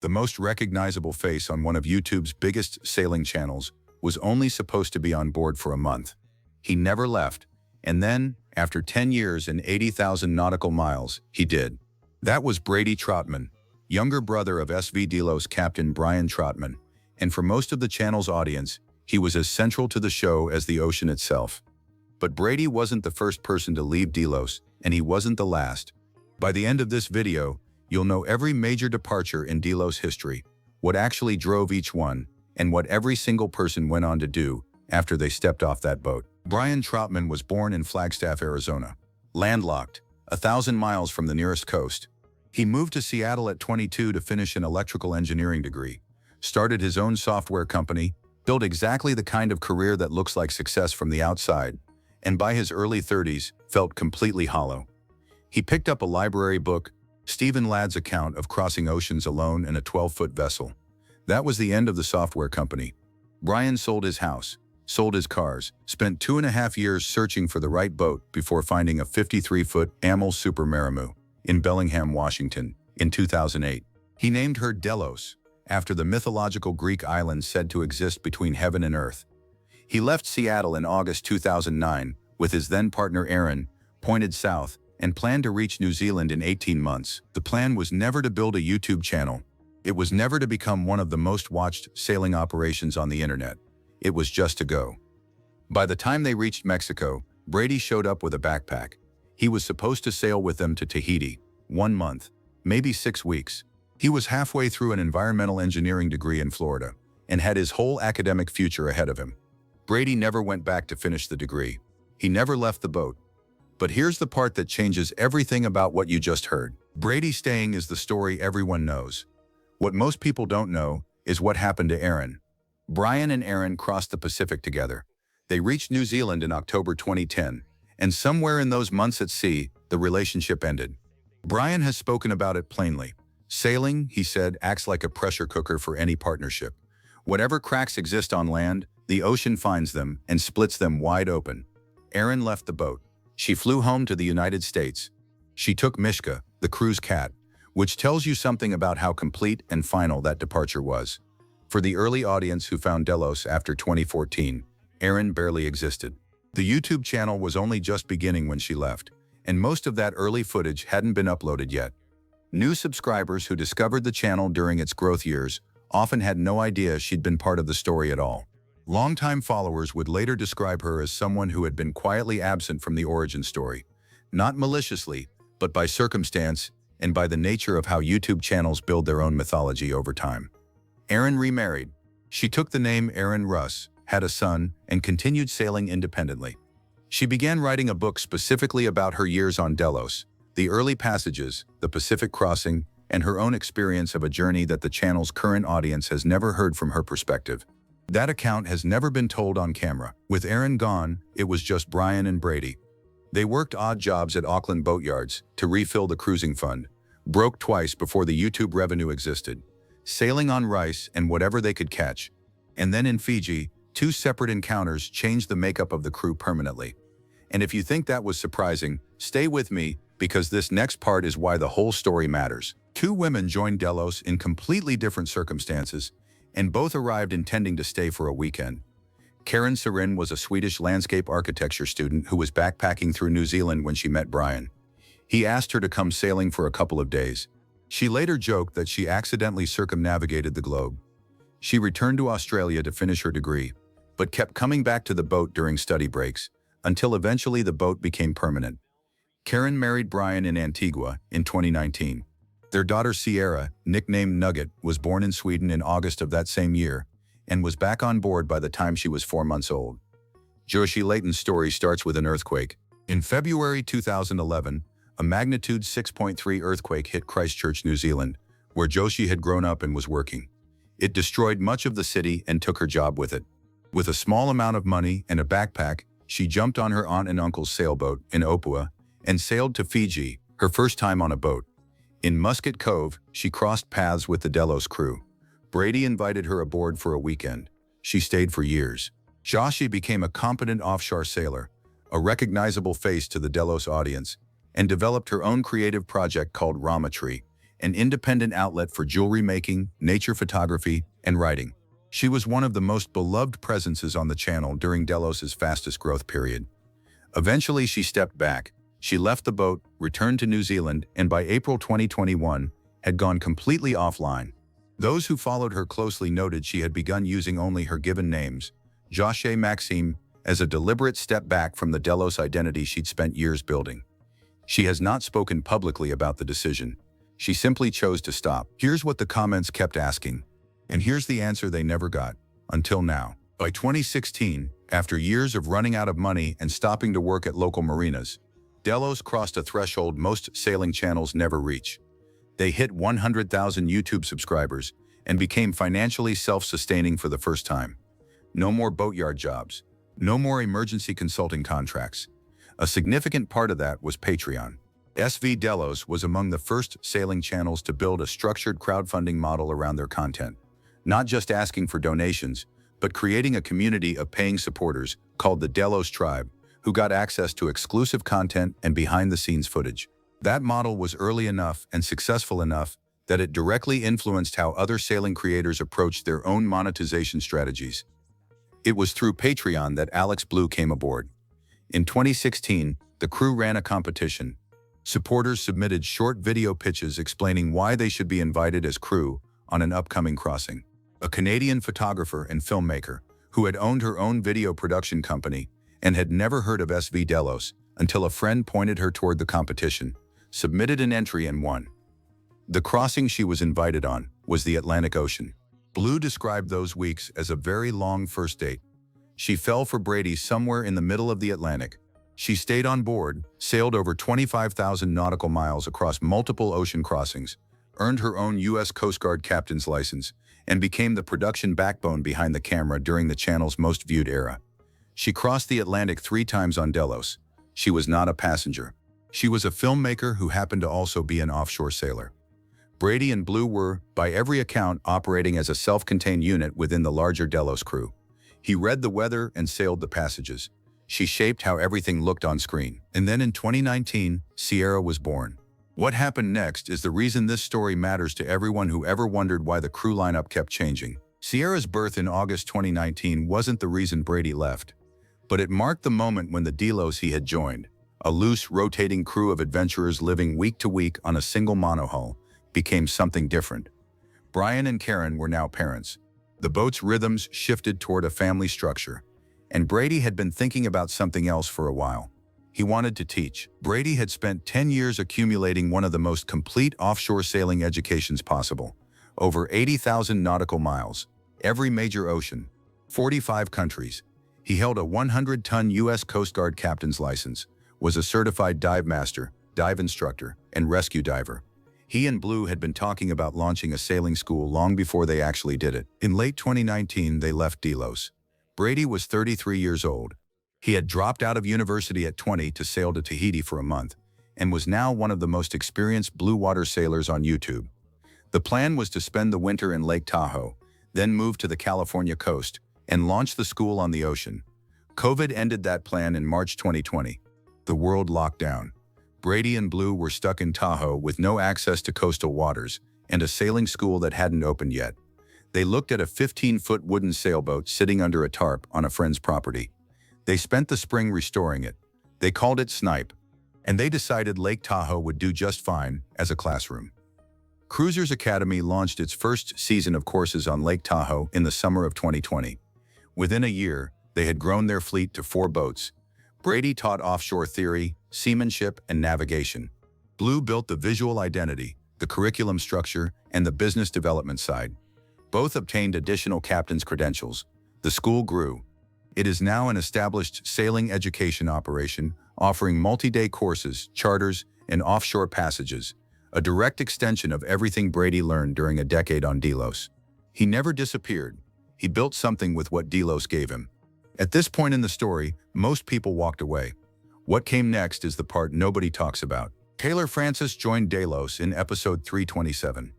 The most recognizable face on one of YouTube's biggest sailing channels was only supposed to be on board for a month. He never left, and then, after 10 years and 80,000 nautical miles, he did. That was Brady Trautman, younger brother of SV Delos captain Brian Trautman, and for most of the channel's audience, he was as central to the show as the ocean itself. But Brady wasn't the first person to leave Delos, and he wasn't the last. By the end of this video, you'll know every major departure in Delos history, what actually drove each one, and what every single person went on to do after they stepped off that boat. Brian Trautman was born in Flagstaff, Arizona, landlocked, 1,000 miles from the nearest coast. He moved to Seattle at 22 to finish an electrical engineering degree, started his own software company, built exactly the kind of career that looks like success from the outside, and by his early 30s, felt completely hollow. He picked up a library book, Stephen Ladd's account of crossing oceans alone in a 12-foot vessel. That was the end of the software company. Brian sold his house, sold his cars, spent 2.5 years searching for the right boat before finding a 53-foot Amel Super Marimu in Bellingham, Washington, in 2008. He named her Delos, after the mythological Greek island said to exist between heaven and earth. He left Seattle in August 2009 with his then-partner Aaron, pointed south, and planned to reach New Zealand in 18 months. The plan was never to build a YouTube channel. It was never to become one of the most watched sailing operations on the internet. It was just to go. By the time they reached Mexico, Brady showed up with a backpack. He was supposed to sail with them to Tahiti, 1 month, maybe 6 weeks. He was halfway through an environmental engineering degree in Florida and had his whole academic future ahead of him. Brady never went back to finish the degree. He never left the boat. But here's the part that changes everything about what you just heard. Brady staying is the story everyone knows. What most people don't know is what happened to Aaron. Brian and Aaron crossed the Pacific together. They reached New Zealand in October 2010, and somewhere in those months at sea, the relationship ended. Brian has spoken about it plainly. Sailing, he said, acts like a pressure cooker for any partnership. Whatever cracks exist on land, the ocean finds them and splits them wide open. Aaron left the boat. She flew home to the United States. She took Mishka, the cruise cat, which tells you something about how complete and final that departure was. For the early audience who found Delos after 2014, Aaron barely existed. The YouTube channel was only just beginning when she left, and most of that early footage hadn't been uploaded yet. New subscribers who discovered the channel during its growth years often had no idea she'd been part of the story at all. Longtime followers would later describe her as someone who had been quietly absent from the origin story, not maliciously, but by circumstance and by the nature of how YouTube channels build their own mythology over time. Aaron remarried. She took the name Aaron Russ, had a son, and continued sailing independently. She began writing a book specifically about her years on Delos, the early passages, the Pacific crossing, and her own experience of a journey that the channel's current audience has never heard from her perspective. That account has never been told on camera. With Aaron gone, it was just Brian and Brady. They worked odd jobs at Auckland boatyards to refill the cruising fund, broke twice before the YouTube revenue existed, sailing on rice and whatever they could catch. And then in Fiji, 2 separate encounters changed the makeup of the crew permanently. And if you think that was surprising, stay with me, because this next part is why the whole story matters. 2 women joined Delos in completely different circumstances, and both arrived intending to stay for a weekend. Karen Sarin was a Swedish landscape architecture student who was backpacking through New Zealand when she met Brian. He asked her to come sailing for a couple of days. She later joked that she accidentally circumnavigated the globe. She returned to Australia to finish her degree, but kept coming back to the boat during study breaks, until eventually the boat became permanent. Karen married Brian in Antigua in 2019. Their daughter Sierra, nicknamed Nugget, was born in Sweden in August of that same year and was back on board by the time she was 4 months old. Joshi Layton's story starts with an earthquake. In February 2011, a magnitude 6.3 earthquake hit Christchurch, New Zealand, where Joshi had grown up and was working. It destroyed much of the city and took her job with it. With a small amount of money and a backpack, she jumped on her aunt and uncle's sailboat in Opua and sailed to Fiji, her first time on a boat. In Musket Cove, she crossed paths with the Delos crew. Brady invited her aboard for a weekend. She stayed for years. Joshi became a competent offshore sailor, a recognizable face to the Delos audience, and developed her own creative project called Ramatree, an independent outlet for jewelry making, nature photography, and writing. She was one of the most beloved presences on the channel during Delos's fastest growth period. Eventually, she stepped back. She left the boat, returned to New Zealand, and by April 2021, had gone completely offline. Those who followed her closely noted she had begun using only her given names, José Maxime, as a deliberate step back from the Delos identity she'd spent years building. She has not spoken publicly about the decision. She simply chose to stop. Here's what the comments kept asking, and here's the answer they never got, until now. By 2016, after years of running out of money and stopping to work at local marinas, Delos crossed a threshold most sailing channels never reach. They hit 100,000 YouTube subscribers and became financially self-sustaining for the first time. No more boatyard jobs. No more emergency consulting contracts. A significant part of that was Patreon. SV Delos was among the first sailing channels to build a structured crowdfunding model around their content, not just asking for donations, but creating a community of paying supporters called the Delos Tribe, who got access to exclusive content and behind-the-scenes footage. That model was early enough and successful enough that it directly influenced how other sailing creators approached their own monetization strategies. It was through Patreon that Alex Blue came aboard. In 2016, the crew ran a competition. Supporters submitted short video pitches explaining why they should be invited as crew on an upcoming crossing. A Canadian photographer and filmmaker who had owned her own video production company and had never heard of SV Delos until a friend pointed her toward the competition, submitted an entry and won. The crossing she was invited on was the Atlantic Ocean. Blue described those weeks as a very long first date. She fell for Brady somewhere in the middle of the Atlantic. She stayed on board, sailed over 25,000 nautical miles across multiple ocean crossings, earned her own U.S. Coast Guard captain's license, and became the production backbone behind the camera during the channel's most viewed era. She crossed the Atlantic 3 times on Delos. She was not a passenger. She was a filmmaker who happened to also be an offshore sailor. Brady and Blue were, by every account, operating as a self-contained unit within the larger Delos crew. He read the weather and sailed the passages. She shaped how everything looked on screen. And then in 2019, Sierra was born. What happened next is the reason this story matters to everyone who ever wondered why the crew lineup kept changing. Sierra's birth in August 2019 wasn't the reason Brady left, but it marked the moment when the Delos he had joined, a loose, rotating crew of adventurers living week to week on a single monohull, became something different. Brian and Karen were now parents. The boat's rhythms shifted toward a family structure, and Brady had been thinking about something else for a while. He wanted to teach. Brady had spent 10 years accumulating one of the most complete offshore sailing educations possible. Over 80,000 nautical miles, every major ocean, 45 countries. He held a 100-ton U.S. Coast Guard captain's license, was a certified dive master, dive instructor, and rescue diver. He and Blue had been talking about launching a sailing school long before they actually did it. In late 2019, they left Delos. Brady was 33 years old. He had dropped out of university at 20 to sail to Tahiti for a month, and was now one of the most experienced blue water sailors on YouTube. The plan was to spend the winter in Lake Tahoe, then move to the California coast, and launch the school on the ocean. COVID ended that plan in March 2020. The world locked down. Brady and Blue were stuck in Tahoe with no access to coastal waters and a sailing school that hadn't opened yet. They looked at a 15-foot wooden sailboat sitting under a tarp on a friend's property. They spent the spring restoring it. They called it Snipe, and they decided Lake Tahoe would do just fine as a classroom. Cruisers Academy launched its first season of courses on Lake Tahoe in the summer of 2020. Within a year, they had grown their fleet to 4 boats. Brady taught offshore theory, seamanship, and navigation. Blue built the visual identity, the curriculum structure, and the business development side. Both obtained additional captain's credentials. The school grew. It is now an established sailing education operation, offering multi-day courses, charters, and offshore passages, a direct extension of everything Brady learned during a decade on Delos. He never disappeared. He built something with what Delos gave him. At this point in the story, most people walked away. What came next is the part nobody talks about. Taylor Francis joined Delos in episode 327.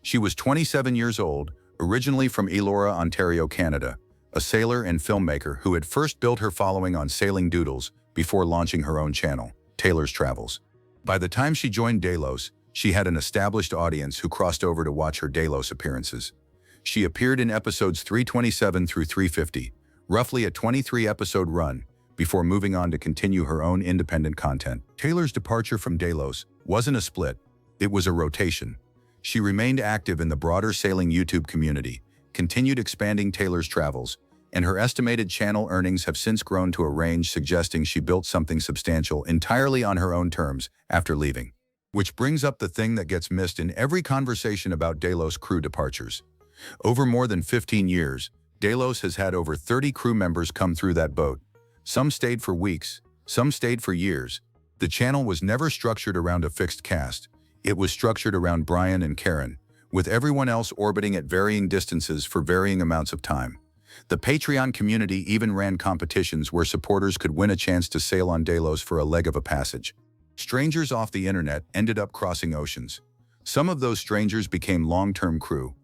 She was 27 years old, originally from Elora, Ontario, Canada, a sailor and filmmaker who had first built her following on sailing doodles before launching her own channel, Taylor's Travels. By the time she joined Delos, She had an established audience who crossed over to watch her Delos appearances. She appeared in episodes 327 through 350, roughly a 23-episode run, before moving on to continue her own independent content. Taylor's departure from Delos wasn't a split, it was a rotation. She remained active in the broader sailing YouTube community, continued expanding Taylor's travels, and her estimated channel earnings have since grown to a range suggesting she built something substantial entirely on her own terms after leaving. Which brings up the thing that gets missed in every conversation about Delos crew departures. Over more than 15 years, Delos has had over 30 crew members come through that boat. Some stayed for weeks, some stayed for years. The channel was never structured around a fixed cast. It was structured around Brian and Karen, with everyone else orbiting at varying distances for varying amounts of time. The Patreon community even ran competitions where supporters could win a chance to sail on Delos for a leg of a passage. Strangers off the internet ended up crossing oceans. Some of those strangers became long-term crew.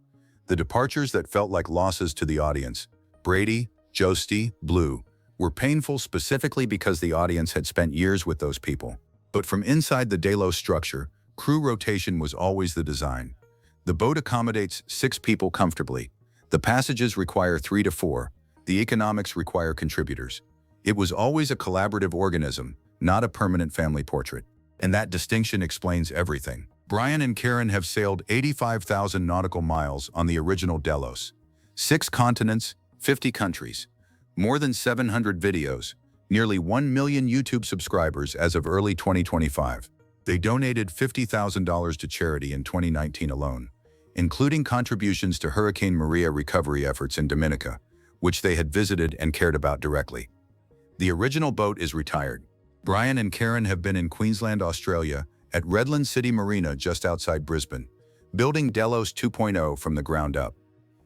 The departures that felt like losses to the audience, Brady, Josie, Blue, were painful specifically because the audience had spent years with those people. But from inside the Delos structure, crew rotation was always the design. The boat accommodates 6 people comfortably. The passages require 3 to 4. The economics require contributors. It was always a collaborative organism, not a permanent family portrait. And that distinction explains everything. Brian and Karen have sailed 85,000 nautical miles on the original Delos. 6 continents, 50 countries, more than 700 videos, nearly 1 million YouTube subscribers as of early 2025. They donated $50,000 to charity in 2019 alone, including contributions to Hurricane Maria recovery efforts in Dominica, which they had visited and cared about directly. The original boat is retired. Brian and Karen have been in Queensland, Australia, at Redland City Marina just outside Brisbane, building Delos 2.0 from the ground up.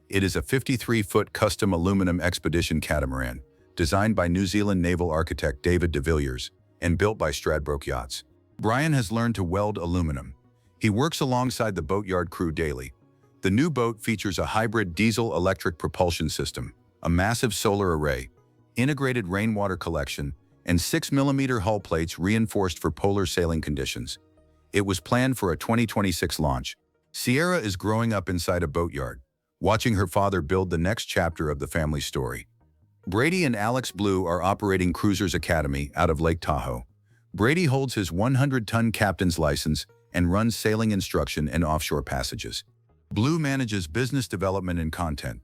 It is a 53-foot custom aluminum expedition catamaran, designed by New Zealand naval architect David de Villiers, and built by Stradbroke Yachts. Brian has learned to weld aluminum. He works alongside the boatyard crew daily. The new boat features a hybrid diesel-electric propulsion system, a massive solar array, integrated rainwater collection, and 6mm hull plates reinforced for polar sailing conditions. It was planned for a 2026 launch. Sierra is growing up inside a boatyard, watching her father build the next chapter of the family story. Brady and Alex Blue are operating Cruisers Academy out of Lake Tahoe. Brady holds his 100-ton captain's license and runs sailing instruction and offshore passages. Blue manages business development and content.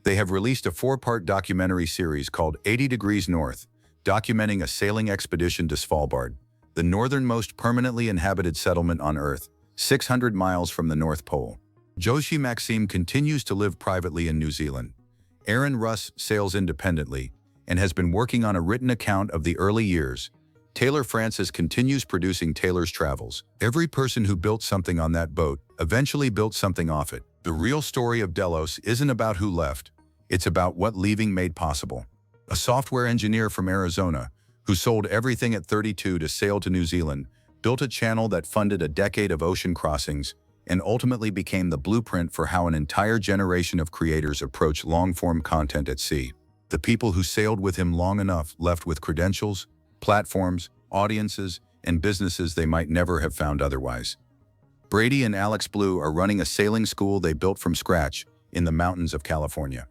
They have released a 4-part documentary series called 80 Degrees North, documenting a sailing expedition to Svalbard, the northernmost permanently inhabited settlement on Earth, 600 miles from the North Pole. Josie Maxime continues to live privately in New Zealand. Aaron Russ sails independently and has been working on a written account of the early years. Taylor Francis continues producing Taylor's travels. Every person who built something on that boat eventually built something off it. The real story of Delos isn't about who left, it's about what leaving made possible. A software engineer from Arizona, who sold everything at 32 to sail to New Zealand, built a channel that funded a decade of ocean crossings and ultimately became the blueprint for how an entire generation of creators approach long-form content at sea. The people who sailed with him long enough left with credentials, platforms, audiences, and businesses they might never have found otherwise. Brady and Alex Blue are running a sailing school they built from scratch in the mountains of California.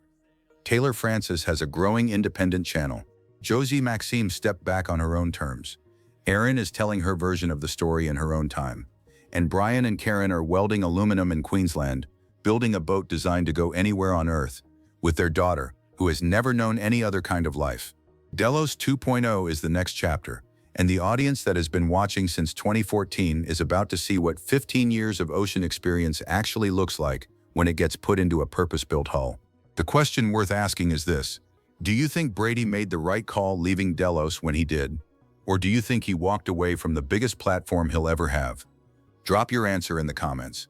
Taylor Francis has a growing independent channel. Josie Maxime stepped back on her own terms. Erin is telling her version of the story in her own time. And Brian and Karen are welding aluminum in Queensland, building a boat designed to go anywhere on Earth, with their daughter, who has never known any other kind of life. Delos 2.0 is the next chapter, and the audience that has been watching since 2014 is about to see what 15 years of ocean experience actually looks like when it gets put into a purpose-built hull. The question worth asking is this: do you think Brady made the right call leaving Delos when he did? Or do you think he walked away from the biggest platform he'll ever have? Drop your answer in the comments.